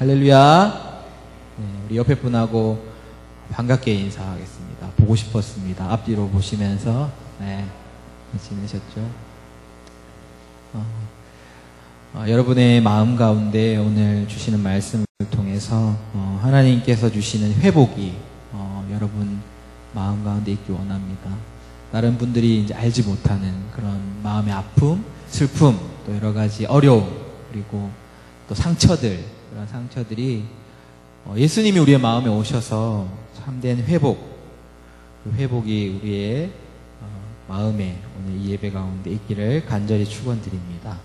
할렐루야. 네, 우리 옆에 분하고 반갑게 인사하겠습니다. 보고 싶었습니다. 앞뒤로 보시면서 지내셨죠? 여러분의 마음 가운데 오늘 주시는 말씀을 통해서 하나님께서 주시는 회복이 여러분 마음 가운데 있기 원합니다. 다른 분들이 이제 알지 못하는 그런 마음의 아픔, 슬픔, 또 여러 가지 어려움, 그리고 또 상처들, 그런 상처들이 예수님이 우리의 마음에 오셔서 참된 회복, 그 회복이 우리의 마음에 오늘 이 예배 가운데 있기를 간절히 축원드립니다.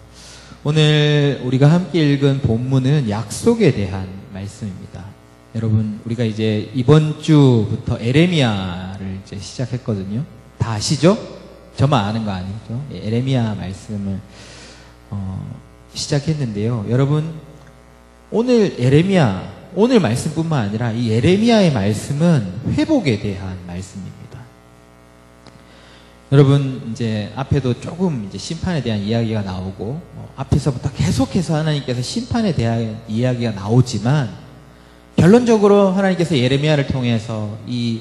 오늘 우리가 함께 읽은 본문은 약속에 대한 말씀입니다. 여러분, 우리가 이제 이번 주부터 에레미야를 이제 시작했거든요. 다 아시죠? 저만 아는 거 아니죠? 에레미야 말씀을 시작했는데요. 여러분, 오늘 에레미야, 오늘 말씀뿐만 아니라 이 에레미야의 말씀은 회복에 대한 말씀입니다. 여러분, 이제 앞에도 조금 이제 심판에 대한 이야기가 나오고, 앞에서부터 계속해서 하나님께서 심판에 대한 이야기가 나오지만, 결론적으로 하나님께서 에레미야를 통해서 이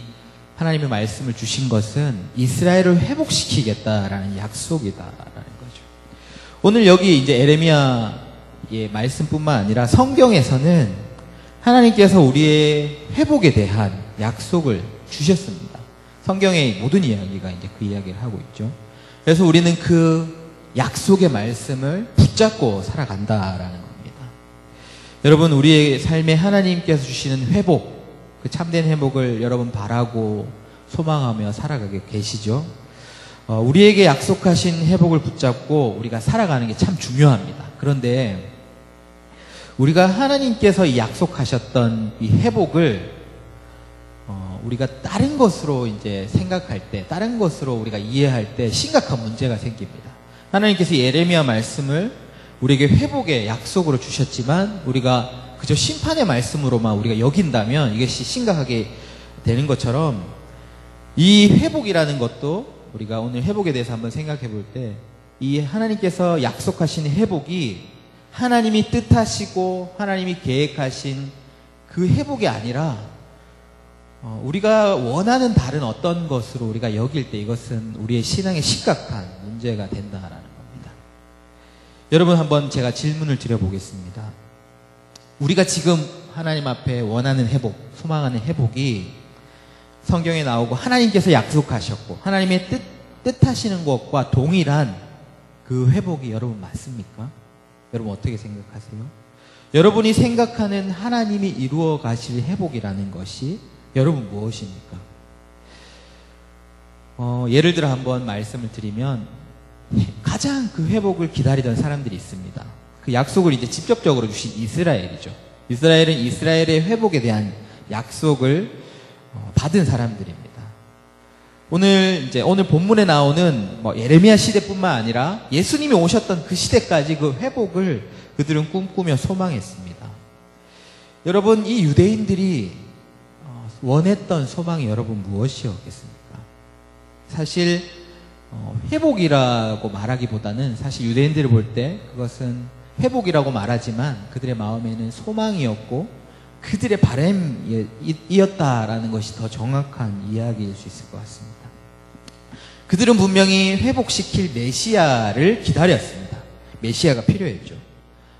하나님의 말씀을 주신 것은 이스라엘을 회복시키겠다라는 약속이다라는 거죠. 오늘 여기 이제 에레미야의 말씀뿐만 아니라 성경에서는 하나님께서 우리의 회복에 대한 약속을 주셨습니다. 성경의 모든 이야기가 이제 그 이야기를 하고 있죠. 그래서 우리는 그 약속의 말씀을 붙잡고 살아간다라는 겁니다. 여러분, 우리의 삶에 하나님께서 주시는 회복, 그 참된 회복을 여러분 바라고 소망하며 살아가게 계시죠? 우리에게 약속하신 회복을 붙잡고 우리가 살아가는 게 참 중요합니다. 그런데 우리가 하나님께서 이 약속하셨던 이 회복을 우리가 다른 것으로 이제 생각할 때, 다른 것으로 우리가 이해할 때 심각한 문제가 생깁니다. 하나님께서 예레미야 말씀을 우리에게 회복의 약속으로 주셨지만 우리가 그저 심판의 말씀으로만 우리가 여긴다면 이것이 심각하게 되는 것처럼, 이 회복이라는 것도 우리가 오늘 회복에 대해서 한번 생각해 볼 때, 이 하나님께서 약속하신 회복이 하나님이 뜻하시고 하나님이 계획하신 그 회복이 아니라 우리가 원하는 다른 어떤 것으로 우리가 여길 때 이것은 우리의 신앙에 심각한 문제가 된다라는 겁니다. 여러분, 한번 제가 질문을 드려보겠습니다. 우리가 지금 하나님 앞에 원하는 회복, 소망하는 회복이 성경에 나오고 하나님께서 약속하셨고 하나님의 뜻하시는 것과 동일한 그 회복이 여러분 맞습니까? 여러분 어떻게 생각하세요? 여러분이 생각하는 하나님이 이루어 가실 회복이라는 것이 여러분 무엇입니까? 예를 들어 한번 말씀을 드리면, 가장 그 회복을 기다리던 사람들이 있습니다. 그 약속을 이제 직접적으로 주신 이스라엘이죠. 이스라엘은 이스라엘의 회복에 대한 약속을 받은 사람들입니다. 오늘 본문에 나오는 예레미야 시대뿐만 아니라 예수님이 오셨던 그 시대까지 그 회복을 그들은 꿈꾸며 소망했습니다. 여러분, 이 유대인들이 원했던 소망이 여러분 무엇이었겠습니까? 사실 회복이라고 말하기보다는 사실 유대인들을 볼 때 그것은 회복이라고 말하지만 그들의 마음에는 소망이었고 그들의 바람이었다라는 것이 더 정확한 이야기일 수 있을 것 같습니다. 그들은 분명히 회복시킬 메시아를 기다렸습니다. 메시아가 필요했죠.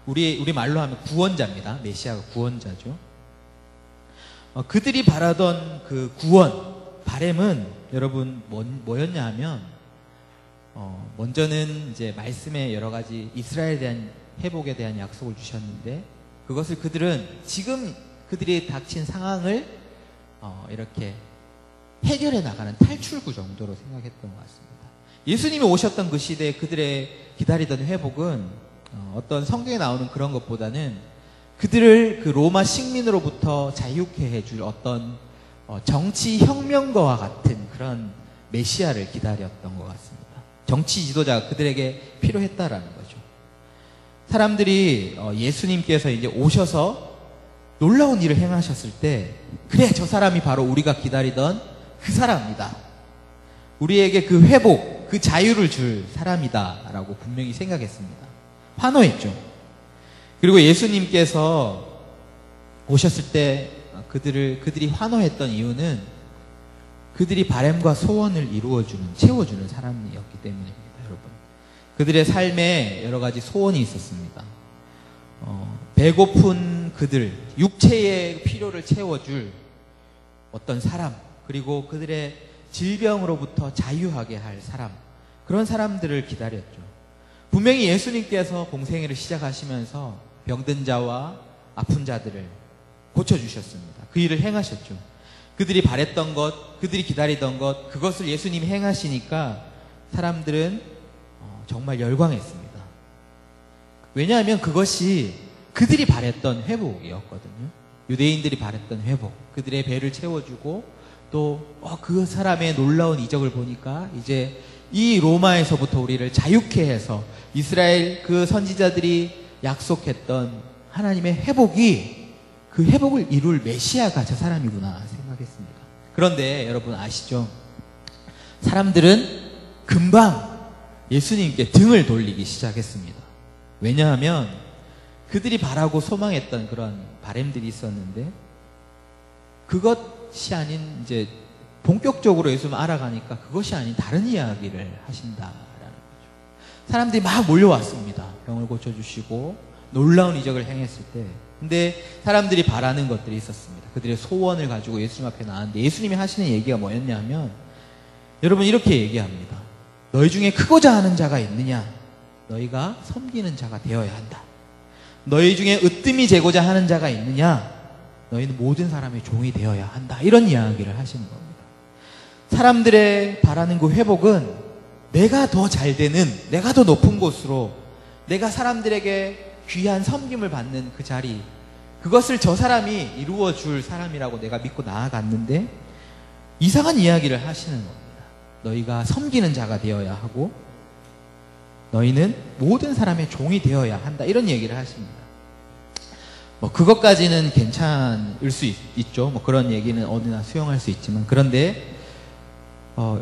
우리 말로 하면 구원자입니다. 메시아가 구원자죠. 그들이 바라던 그 구원, 바람은 여러분 뭐였냐 하면, 먼저는 이제 말씀에 여러 가지 이스라엘에 대한 회복에 대한 약속을 주셨는데, 그것을 그들은 지금 그들이 닥친 상황을 이렇게 해결해 나가는 탈출구 정도로 생각했던 것 같습니다. 예수님이 오셨던 그 시대에 그들의 기다리던 회복은 어떤 성경에 나오는 그런 것보다는 그들을 그 로마 식민으로부터 자유케 해줄 어떤 정치 혁명가와 같은 그런 메시아를 기다렸던 것 같습니다. 정치 지도자가 그들에게 필요했다라는 거죠. 사람들이 예수님께서 이제 오셔서 놀라운 일을 행하셨을 때, 그래, 저 사람이 바로 우리가 기다리던 그 사람이다. 우리에게 그 회복, 그 자유를 줄 사람이다 라고 분명히 생각했습니다. 환호했죠. 그리고 예수님께서 오셨을 때 그들이 환호했던 이유는 그들이 바람과 소원을 채워주는 사람이었기 때문입니다, 여러분. 그들의 삶에 여러 가지 소원이 있었습니다. 배고픈 그들, 육체의 필요를 채워줄 어떤 사람, 그리고 그들의 질병으로부터 자유하게 할 사람, 그런 사람들을 기다렸죠. 분명히 예수님께서 공생애를 시작하시면서 병든 자와 아픈 자들을 고쳐주셨습니다. 그 일을 행하셨죠. 그들이 바랬던 것, 그들이 기다리던 것, 그것을 예수님이 행하시니까 사람들은 정말 열광했습니다. 왜냐하면 그것이 그들이 바랬던 회복이었거든요. 유대인들이 바랬던 회복, 그들의 배를 채워주고 또 그 사람의 놀라운 이적을 보니까 이제 이 로마에서부터 우리를 자유케 해서 이스라엘 그 선지자들이 약속했던 하나님의 회복이, 그 회복을 이룰 메시아가 저 사람이구나 생각했습니다. 그런데 여러분 아시죠? 사람들은 금방 예수님께 등을 돌리기 시작했습니다. 왜냐하면 그들이 바라고 소망했던 그런 바램들이 있었는데 그것이 아닌, 이제 본격적으로 예수님을 알아가니까 그것이 아닌 다른 이야기를 하신다라는 거죠. 사람들이 막 몰려왔습니다. 병을 고쳐주시고 놀라운 이적을 행했을 때. 근데 사람들이 바라는 것들이 있었습니다. 그들의 소원을 가지고 예수님 앞에 나왔는데 예수님이 하시는 얘기가 뭐였냐면, 여러분 이렇게 얘기합니다. 너희 중에 크고자 하는 자가 있느냐? 너희가 섬기는 자가 되어야 한다. 너희 중에 으뜸이 재고자 하는 자가 있느냐? 너희는 모든 사람의 종이 되어야 한다. 이런 이야기를 하시는 겁니다. 사람들의 바라는 그 회복은 내가 더 잘 되는, 내가 더 높은 곳으로, 내가 사람들에게 귀한 섬김을 받는 그 자리, 그것을 저 사람이 이루어줄 사람이라고 내가 믿고 나아갔는데 이상한 이야기를 하시는 겁니다. 너희가 섬기는 자가 되어야 하고 너희는 모든 사람의 종이 되어야 한다. 이런 얘기를 하십니다. 그것까지는 괜찮을 수 있죠. 그런 얘기는 어디나 수용할 수 있지만, 그런데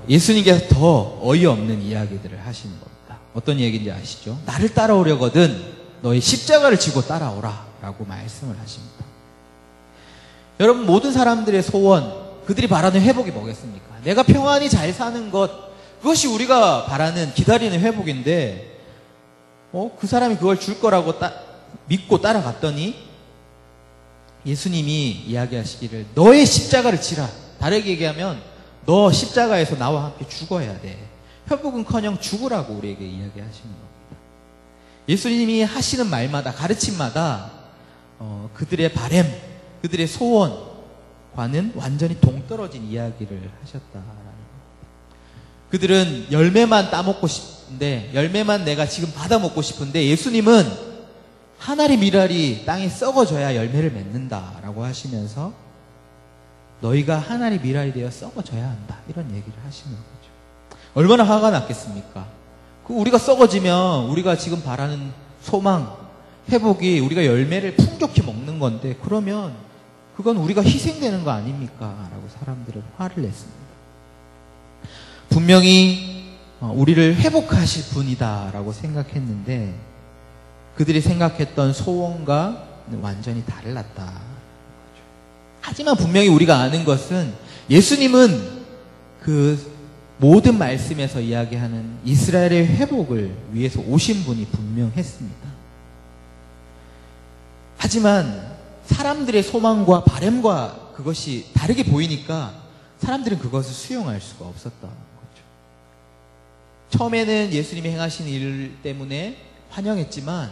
예수님께서 더 어이없는 이야기들을 하시는 겁니다. 어떤 얘기인지 아시죠? 나를 따라오려거든 너희 십자가를 지고 따라오라 라고 말씀을 하십니다. 여러분, 모든 사람들의 소원, 그들이 바라는 회복이 뭐겠습니까? 내가 평안히 잘 사는 것, 그것이 우리가 바라는, 기다리는 회복인데 그 사람이 그걸 줄 거라고 믿고 따라갔더니 예수님이 이야기하시기를 너의 십자가를 지라. 다르게 얘기하면 너 십자가에서 나와 함께 죽어야 돼. 회복은커녕 죽으라고 우리에게 이야기하시는 겁니다. 예수님이 하시는 말마다, 가르침마다 그들의 바램, 그들의 소원과는 완전히 동떨어진 이야기를 하셨다라는 겁니다. 그들은 열매만 따먹고 싶은데, 열매만 내가 지금 받아먹고 싶은데, 예수님은 하나리 미랄이 땅에 썩어져야 열매를 맺는다라고 하시면서 너희가 하나리 미랄이 되어 썩어져야 한다, 이런 얘기를 하시는 거죠. 얼마나 화가 났겠습니까? 우리가 썩어지면 우리가 지금 바라는 소망, 회복이, 우리가 열매를 풍족히 먹는 건데, 그러면 그건 우리가 희생되는 거 아닙니까? 라고 사람들은 화를 냈습니다. 분명히 우리를 회복하실 분이다라고 생각했는데 그들이 생각했던 소원과 완전히 달랐다. 하지만 분명히 우리가 아는 것은 예수님은 그 모든 말씀에서 이야기하는 이스라엘의 회복을 위해서 오신 분이 분명했습니다. 하지만 사람들의 소망과 바람과 그것이 다르게 보이니까 사람들은 그것을 수용할 수가 없었던 거죠. 처음에는 예수님이 행하신 일 때문에 환영했지만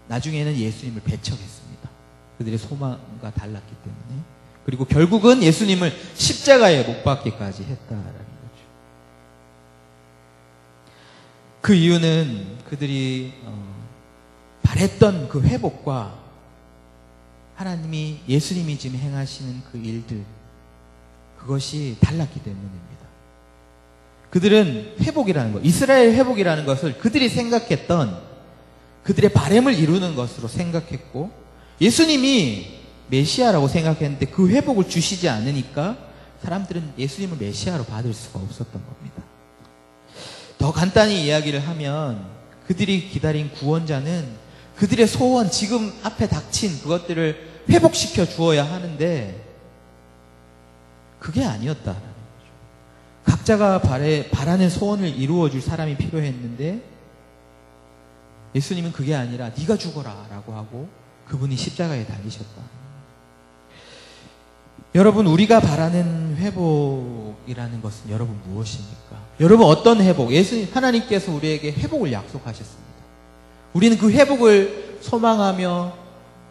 나중에는 예수님을 배척했습니다. 그들의 소망과 달랐기 때문에. 그리고 결국은 예수님을 십자가에 못 박기까지 했다라는 거죠. 그 이유는 그들이 바랬던 그 회복과 하나님이, 예수님이 지금 행하시는 그 일들, 그것이 달랐기 때문입니다. 그들은 회복이라는 것, 이스라엘 회복이라는 것을 그들이 생각했던 그들의 바램을 이루는 것으로 생각했고, 예수님이 메시아라고 생각했는데 그 회복을 주시지 않으니까 사람들은 예수님을 메시아로 받을 수가 없었던 겁니다. 더 간단히 이야기를 하면 그들이 기다린 구원자는 그들의 소원, 지금 앞에 닥친 그것들을 회복시켜 주어야 하는데 그게 아니었다라는 거죠. 각자가 바라는 소원을 이루어 줄 사람이 필요했는데 예수님은 그게 아니라 네가 죽어라 라고 하고 그분이 십자가에 달리셨다. 여러분, 우리가 바라는 회복이라는 것은 여러분 무엇입니까? 여러분, 어떤 회복? 하나님께서 우리에게 회복을 약속하셨습니다. 우리는 그 회복을 소망하며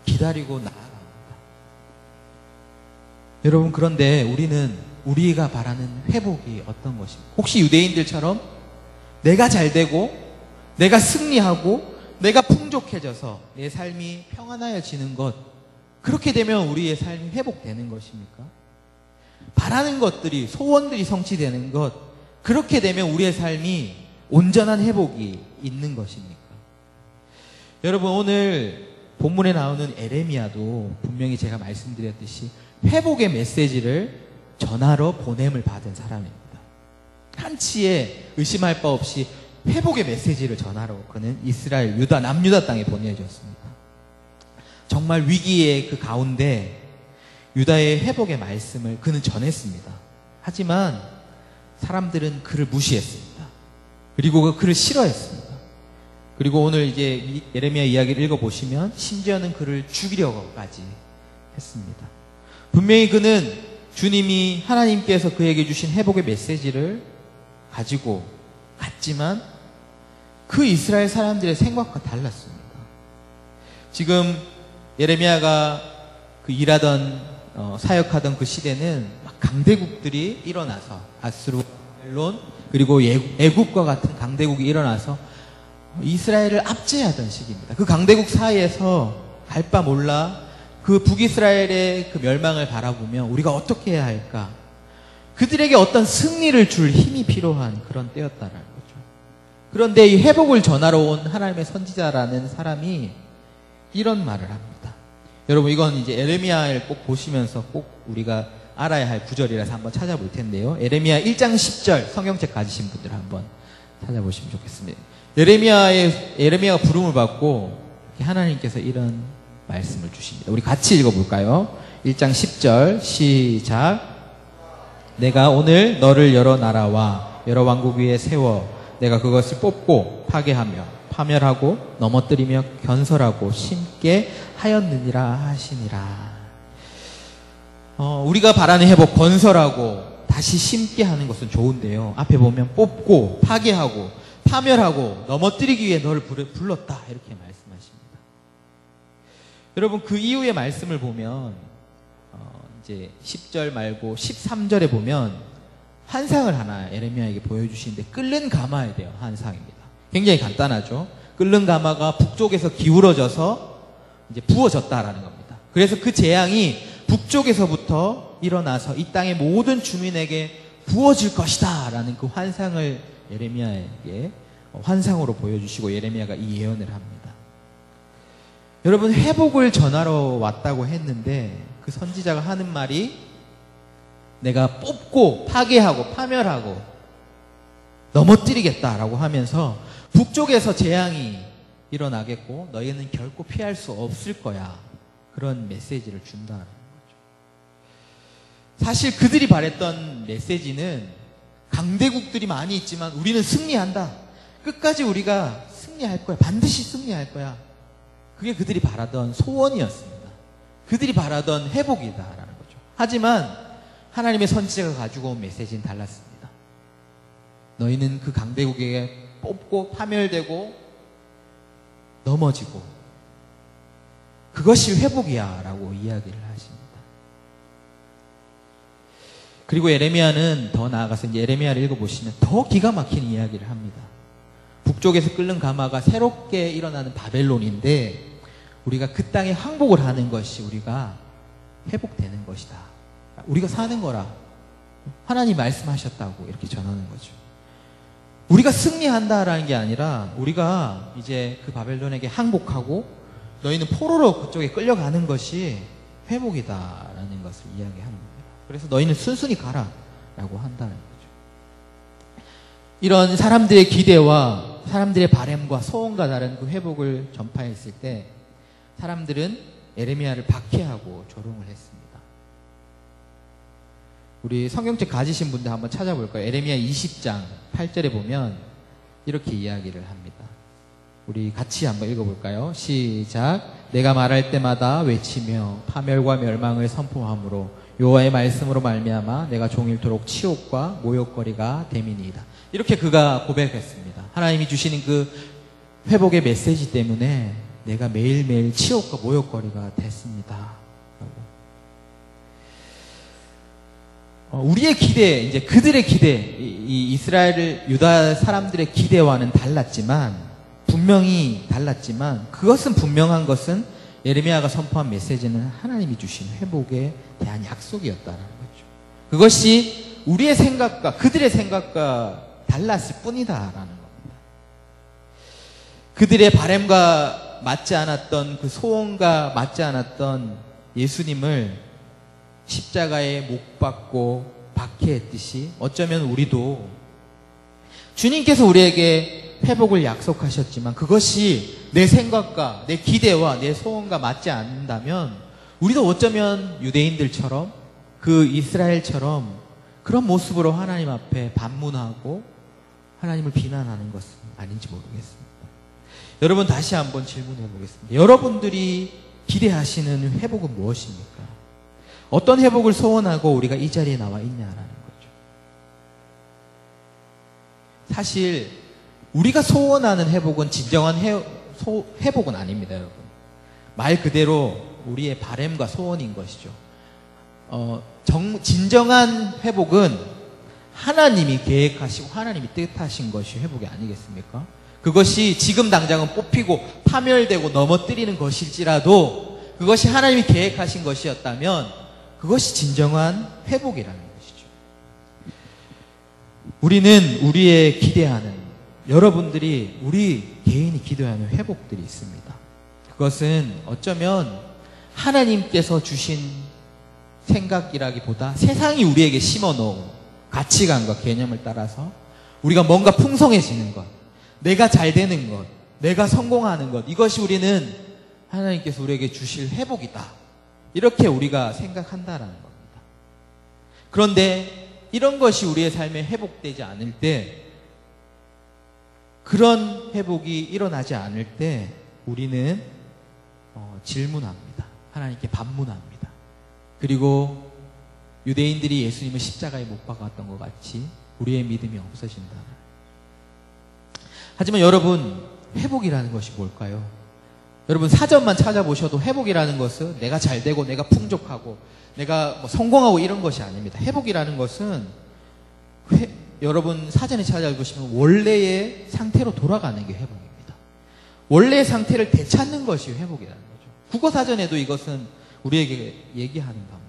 기다리고 나아갑니다. 여러분, 그런데 우리가 바라는 회복이 어떤 것입니까? 혹시 유대인들처럼 내가 잘 되고 내가 승리하고 내가 풍족해져서 내 삶이 평안하여지는 것, 그렇게 되면 우리의 삶이 회복되는 것입니까? 바라는 것들이, 소원들이 성취되는 것, 그렇게 되면 우리의 삶이 온전한 회복이 있는 것입니까? 여러분, 오늘 본문에 나오는 에레미야도 분명히 제가 말씀드렸듯이 회복의 메시지를 전하러 보냄을 받은 사람입니다. 한치의 의심할 바 없이 회복의 메시지를 전하러 그는 이스라엘, 유다, 남유다 땅에 보내졌습니다. 정말 위기의 그 가운데 유다의 회복의 말씀을 그는 전했습니다. 하지만 사람들은 그를 무시했습니다. 그리고 그를 싫어했습니다. 그리고 오늘 이제 예레미야 이야기를 읽어보시면 심지어는 그를 죽이려고까지 했습니다. 분명히 그는 주님이, 하나님께서 그에게 주신 회복의 메시지를 가지고 갔지만 그 이스라엘 사람들의 생각과 달랐습니다. 지금 예레미야가 그 일하던 사역하던 그 시대는 막 강대국들이 일어나서 아수르, 바벨론, 그리고 애국과 같은 강대국이 일어나서 이스라엘을 압제하던 시기입니다. 그 강대국 사이에서 갈 바 몰라 그 북이스라엘의 그 멸망을 바라보며 우리가 어떻게 해야 할까? 그들에게 어떤 승리를 줄 힘이 필요한 그런 때였다라는 거죠. 그런데 이 회복을 전하러 온 하나님의 선지자라는 사람이 이런 말을 합니다. 여러분, 이건 이제 에레미야를 꼭 보시면서 꼭 우리가 알아야 할 구절이라서 한번 찾아볼 텐데요. 에레미야 1장 10절 성경책 가지신 분들 한번 찾아보시면 좋겠습니다. 에레미야가 부름을 받고 하나님께서 이런 말씀을 주십니다. 우리 같이 읽어볼까요? 1장 10절 시작. 내가 오늘 너를 여러 나라와 여러 왕국 위에 세워 내가 그것을 뽑고 파괴하며 파멸하고 넘어뜨리며 건설하고 심게 하였느니라 하시니라. 우리가 바라는 회복, 건설하고 다시 심게 하는 것은 좋은데요. 앞에 보면 뽑고 파괴하고 파멸하고 넘어뜨리기 위해 너를 불렀다, 이렇게 말씀하십니다. 여러분, 그 이후의 말씀을 보면 이제 10절 말고 13절에 보면 환상을 하나 에레미야에게 보여주시는데 끓는 가마에 대한 환상입니다. 굉장히 간단하죠. 끓는 가마가 북쪽에서 기울어져서 이제 부어졌다라는 겁니다. 그래서 그 재앙이 북쪽에서부터 일어나서 이 땅의 모든 주민에게 부어질 것이다 라는 그 환상을 예레미야에게 환상으로 보여주시고 예레미야가 이 예언을 합니다. 여러분, 회복을 전하러 왔다고 했는데 그 선지자가 하는 말이 내가 뽑고 파괴하고 파멸하고 넘어뜨리겠다라고 하면서 북쪽에서 재앙이 일어나겠고 너희는 결코 피할 수 없을 거야, 그런 메시지를 준다는 거죠. 사실 그들이 바랬던 메시지는 강대국들이 많이 있지만 우리는 승리한다, 끝까지 우리가 승리할 거야, 반드시 승리할 거야, 그게 그들이 바라던 소원이었습니다. 그들이 바라던 회복이다라는 거죠. 하지만 하나님의 선지자가 가지고 온 메시지는 달랐습니다. 너희는 그 강대국에게 뽑고 파멸되고 넘어지고 그것이 회복이야 라고 이야기를 하십니다. 그리고 예레미야는 더 나아가서 이제 예레미야를 읽어보시면 더 기가 막힌 이야기를 합니다. 북쪽에서 끓는 가마가 새롭게 일어나는 바벨론인데 우리가 그 땅에 항복을 하는 것이 우리가 회복되는 것이다, 우리가 사는 거라 하나님 말씀하셨다고 이렇게 전하는 거죠. 우리가 승리한다라는 게 아니라 우리가 이제 그 바벨론에게 항복하고 너희는 포로로 그쪽에 끌려가는 것이 회복이다라는 것을 이야기하는 겁니다. 그래서 너희는 순순히 가라라고 한다는 거죠. 이런 사람들의 기대와 사람들의 바램과 소원과 다른 그 회복을 전파했을 때 사람들은 에레미야를 박해하고 조롱을 했습니다. 우리 성경책 가지신 분들 한번 찾아볼까요? 에레미야 20장 8절에 보면 이렇게 이야기를 합니다. 우리 같이 한번 읽어볼까요? 시작. 내가 말할 때마다 외치며 파멸과 멸망을 선포함으로 여호와의 말씀으로 말미암아 내가 종일토록 치욕과 모욕거리가 됨이니이다. 이렇게 그가 고백했습니다. 하나님이 주시는 그 회복의 메시지 때문에 내가 매일매일 치욕과 모욕거리가 됐습니다. 우리의 기대, 이제 그들의 기대, 이 이스라엘, 유다 사람들의 기대와는 달랐지만, 분명히 달랐지만, 그것은 분명한 것은 예레미야가 선포한 메시지는 하나님이 주신 회복에 대한 약속이었다는 거죠. 그것이 우리의 생각과 그들의 생각과 달랐을 뿐이다라는 겁니다. 그들의 바램과 맞지 않았던 그 소원과 맞지 않았던 예수님을 십자가에 못 박고 박해했듯이 어쩌면 우리도 주님께서 우리에게 회복을 약속하셨지만 그것이 내 생각과 내 기대와 내 소원과 맞지 않는다면 우리도 어쩌면 유대인들처럼 그 이스라엘처럼 그런 모습으로 하나님 앞에 반문하고 하나님을 비난하는 것은 아닌지 모르겠습니다. 여러분 다시 한번 질문해 보겠습니다. 여러분들이 기대하시는 회복은 무엇입니까? 어떤 회복을 소원하고 우리가 이 자리에 나와 있냐라는 거죠. 사실 우리가 소원하는 회복은 진정한 회복은 아닙니다, 여러분. 말 그대로 우리의 바램과 소원인 것이죠. 진정한 회복은 하나님이 계획하시고 하나님이 뜻하신 것이 회복이 아니겠습니까? 그것이 지금 당장은 뽑히고 파멸되고 넘어뜨리는 것일지라도 그것이 하나님이 계획하신 것이었다면 그것이 진정한 회복이라는 것이죠. 우리는 우리의 기대하는, 여러분들이 우리 개인이 기도하는 회복들이 있습니다. 그것은 어쩌면 하나님께서 주신 생각이라기보다 세상이 우리에게 심어놓은 가치관과 개념을 따라서 우리가 뭔가 풍성해지는 것, 내가 잘 되는 것, 내가 성공하는 것, 이것이 우리는 하나님께서 우리에게 주실 회복이다. 이렇게 우리가 생각한다라는 겁니다. 그런데 이런 것이 우리의 삶에 회복되지 않을 때, 그런 회복이 일어나지 않을 때 우리는 질문합니다. 하나님께 반문합니다. 그리고 유대인들이 예수님을 십자가에 못 박았던 것 같이 우리의 믿음이 없어진다. 하지만 여러분, 회복이라는 것이 뭘까요? 여러분 사전만 찾아보셔도 회복이라는 것은 내가 잘 되고 내가 풍족하고 내가 뭐 성공하고 이런 것이 아닙니다. 회복이라는 것은 여러분 사전에 찾아보시면 원래의 상태로 돌아가는 게 회복입니다. 원래의 상태를 되찾는 것이 회복이라는 거죠. 국어사전에도 이것은 우리에게 얘기하는 겁니다.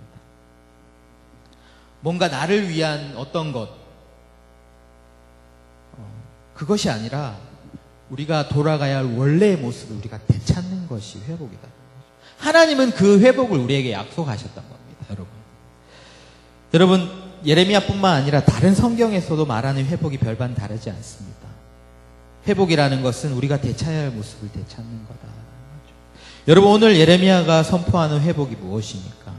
뭔가 나를 위한 어떤 것, 그것이 아니라 우리가 돌아가야 할 원래의 모습을 우리가 되찾는 것이 회복이다. 하나님은 그 회복을 우리에게 약속하셨던 겁니다, 여러분, 예레미야뿐만 아니라 다른 성경에서도 말하는 회복이 별반 다르지 않습니다. 회복이라는 것은 우리가 되찾아야 할 모습을 되찾는 거다. 여러분, 오늘 예레미야가 선포하는 회복이 무엇입니까?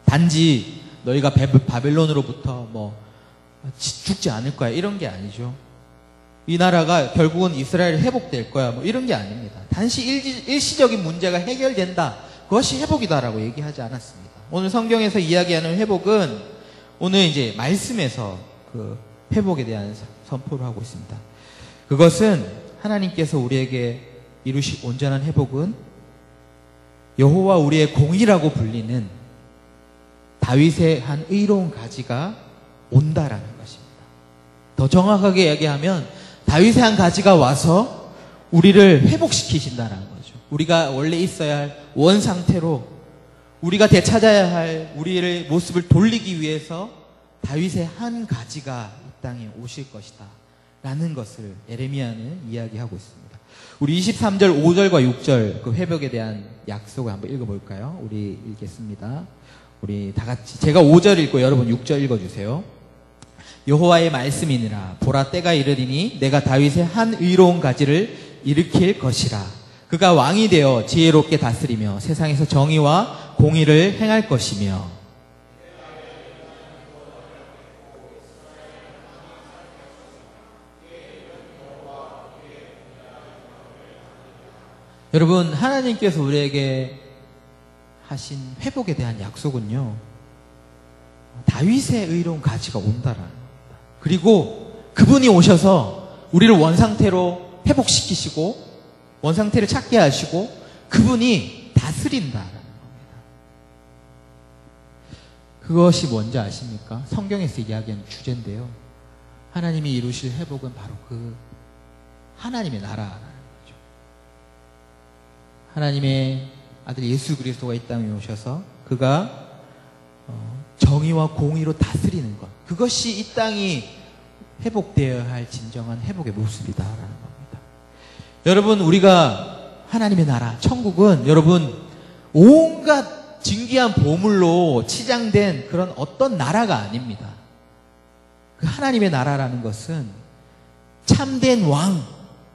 단지 너희가 바벨론으로부터 죽지 않을 거야 이런 게 아니죠. 이 나라가 결국은 이스라엘이 회복될 거야 이런 게 아닙니다. 단지 일시적인 문제가 해결된다, 그것이 회복이다라고 얘기하지 않았습니다. 오늘 성경에서 이야기하는 회복은 오늘 이제 말씀에서 그 회복에 대한 선포를 하고 있습니다. 그것은 하나님께서 우리에게 이루실 온전한 회복은 여호와 우리의 공의라고 불리는 다윗의 한 의로운 가지가 온다라는 것입니다. 더 정확하게 얘기하면 다윗의 한 가지가 와서 우리를 회복시키신다는 거죠. 우리가 원래 있어야 할 원 상태로 우리가 되찾아야 할 우리의 모습을 돌리기 위해서 다윗의 한 가지가 이 땅에 오실 것이다 라는 것을 예레미야는 이야기하고 있습니다. 우리 23절 5절과 6절 그 회복에 대한 약속을 한번 읽어볼까요? 우리 읽겠습니다. 우리 다 같이, 제가 5절 읽고 여러분 6절 읽어주세요. 여호와의 말씀이니라. 보라, 때가 이르리니 내가 다윗의 한 의로운 가지를 일으킬 것이라. 그가 왕이 되어 지혜롭게 다스리며 세상에서 정의와 공의를 행할 것이며 여러분, 하나님께서 우리에게 하신 회복에 대한 약속은요, 다윗의 의로운 가치가 온다라는 겁니다. 그리고 그분이 오셔서 우리를 원상태로 회복시키시고 원상태를 찾게 하시고 그분이 다스린다라는 겁니다. 그것이 뭔지 아십니까? 성경에서 이야기하는 주제인데요. 하나님이 이루실 회복은 바로 그 하나님의 나라라는 거죠. 하나님의 아들 예수 그리스도가 이 땅에 오셔서 그가 정의와 공의로 다스리는 것, 그것이 이 땅이 회복되어야 할 진정한 회복의 모습이다라는 겁니다. 여러분, 우리가 하나님의 나라, 천국은 여러분 온갖 진귀한 보물로 치장된 그런 어떤 나라가 아닙니다. 그 하나님의 나라라는 것은 참된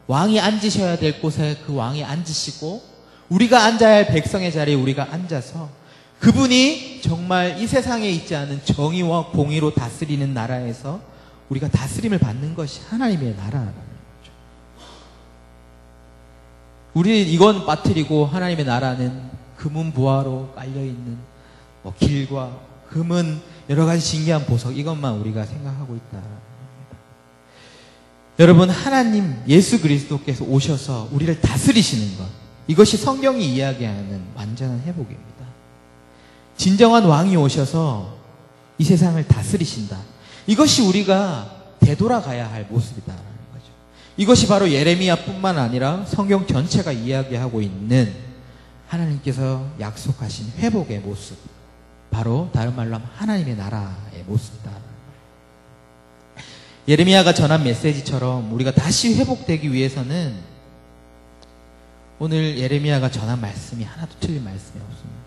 왕이 앉으셔야 될 곳에 그 왕이 앉으시고 우리가 앉아야 할 백성의 자리에 우리가 앉아서 그분이 정말 이 세상에 있지 않은 정의와 공의로 다스리는 나라에서 우리가 다스림을 받는 것이 하나님의 나라라는 거죠. 우리 이건 빠뜨리고 하나님의 나라는 금은 부화로 깔려있는 길과 금은 여러 가지 신기한 보석, 이것만 우리가 생각하고 있다는 겁니다. 여러분, 하나님 예수 그리스도께서 오셔서 우리를 다스리시는 것, 이것이 성경이 이야기하는 완전한 회복입니다. 진정한 왕이 오셔서 이 세상을 다스리신다. 이것이 우리가 되돌아가야 할 모습이다라는 거죠. 이것이 바로 예레미야뿐만 아니라 성경 전체가 이야기하고 있는 하나님께서 약속하신 회복의 모습, 바로 다른 말로 하면 하나님의 나라의 모습이다. 예레미야가 전한 메시지처럼 우리가 다시 회복되기 위해서는 오늘 예레미야가 전한 말씀이 하나도 틀린 말씀이 없습니다.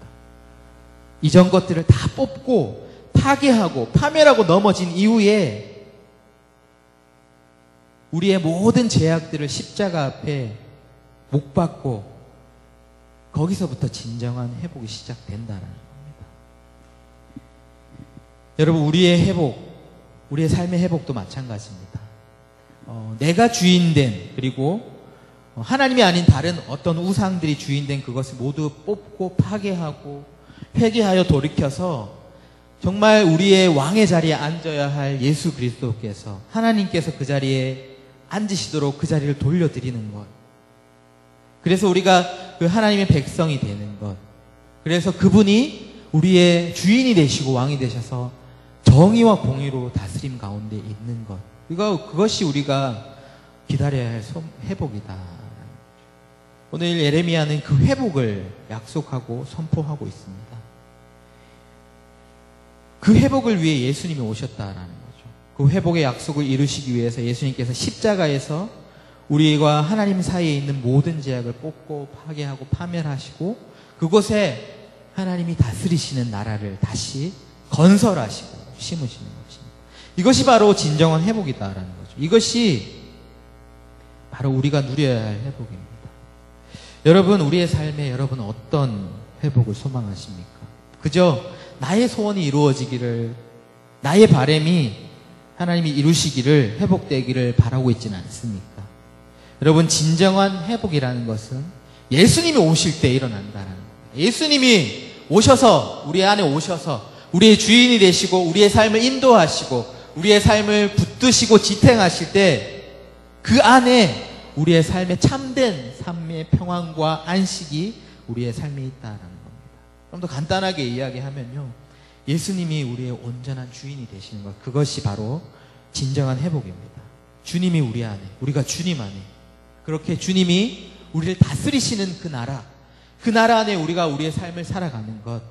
이전 것들을 다 뽑고 파괴하고 파멸하고 넘어진 이후에 우리의 모든 죄악들을 십자가 앞에 못 박고 거기서부터 진정한 회복이 시작된다는 겁니다. 여러분, 우리의 회복, 우리의 삶의 회복도 마찬가지입니다. 내가 주인된, 그리고 하나님이 아닌 다른 어떤 우상들이 주인된 그것을 모두 뽑고 파괴하고 회개하여 돌이켜서 정말 우리의 왕의 자리에 앉아야 할 예수 그리스도께서, 하나님께서 그 자리에 앉으시도록 그 자리를 돌려드리는 것, 그래서 우리가 그 하나님의 백성이 되는 것, 그래서 그분이 우리의 주인이 되시고 왕이 되셔서 정의와 공의로 다스림 가운데 있는 것, 그것이 우리가 기다려야 할 회복이다. 오늘 예레미야는 그 회복을 약속하고 선포하고 있습니다. 그 회복을 위해 예수님이 오셨다라는 거죠. 그 회복의 약속을 이루시기 위해서 예수님께서 십자가에서 우리와 하나님 사이에 있는 모든 제약을 뽑고 파괴하고 파멸하시고 그곳에 하나님이 다스리시는 나라를 다시 건설하시고 심으시는 것입니다. 이것이 바로 진정한 회복이다라는 거죠. 이것이 바로 우리가 누려야 할 회복입니다. 여러분, 우리의 삶에 여러분은 어떤 회복을 소망하십니까? 그저 나의 소원이 이루어지기를, 나의 바람이 하나님이 이루시기를, 회복되기를 바라고 있지는 않습니까? 여러분, 진정한 회복이라는 것은 예수님이 오실 때 일어난다는 겁니다. 예수님이 오셔서, 우리 안에 오셔서 우리의 주인이 되시고 우리의 삶을 인도하시고 우리의 삶을 붙드시고 지탱하실 때 그 안에 우리의 삶에 참된 삶의 평안과 안식이 우리의 삶에 있다라는 겁니다. 좀 더 간단하게 이야기하면요, 예수님이 우리의 온전한 주인이 되시는 것, 그것이 바로 진정한 회복입니다. 주님이 우리 안에, 우리가 주님 안에, 그렇게 주님이 우리를 다스리시는 그 나라 안에 우리가 우리의 삶을 살아가는 것,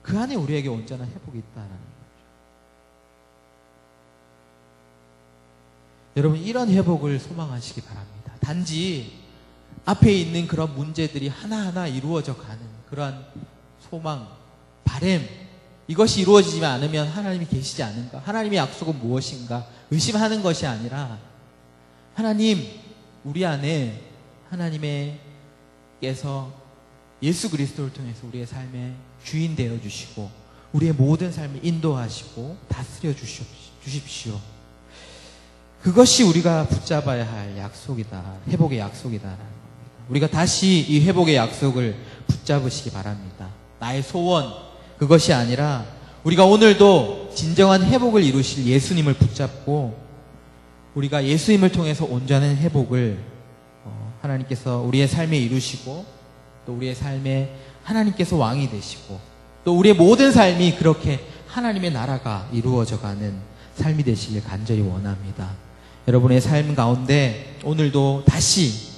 그 안에 우리에게 온전한 회복이 있다라는 거죠. 여러분, 이런 회복을 소망하시기 바랍니다. 단지 앞에 있는 그런 문제들이 하나하나 이루어져 가는 그러한 소망, 바람, 이것이 이루어지지 않으면 하나님이 계시지 않은가? 하나님의 약속은 무엇인가? 의심하는 것이 아니라 하나님, 우리 안에 하나님의 하나님께서 예수 그리스도를 통해서 우리의 삶의 주인 되어 주시고 우리의 모든 삶을 인도하시고 다스려 주십시오. 그것이 우리가 붙잡아야 할 약속이다. 회복의 약속이다라는 겁니다. 우리가 다시 이 회복의 약속을 붙잡으시기 바랍니다. 나의 소원 그것이 아니라 우리가 오늘도 진정한 회복을 이루실 예수님을 붙잡고 우리가 예수님을 통해서 온전한 회복을 하나님께서 우리의 삶에 이루시고 또 우리의 삶에 하나님께서 왕이 되시고 또 우리의 모든 삶이 그렇게 하나님의 나라가 이루어져가는 삶이 되시길 간절히 원합니다. 여러분의 삶 가운데 오늘도 다시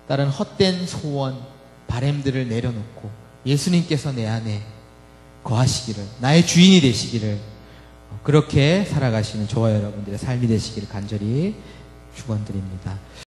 다른 헛된 소원, 바램들을 내려놓고 예수님께서 내 안에 거하시기를, 나의 주인이 되시기를, 그렇게 살아가시는 저와 여러분들의 삶이 되시기를 간절히 축원드립니다.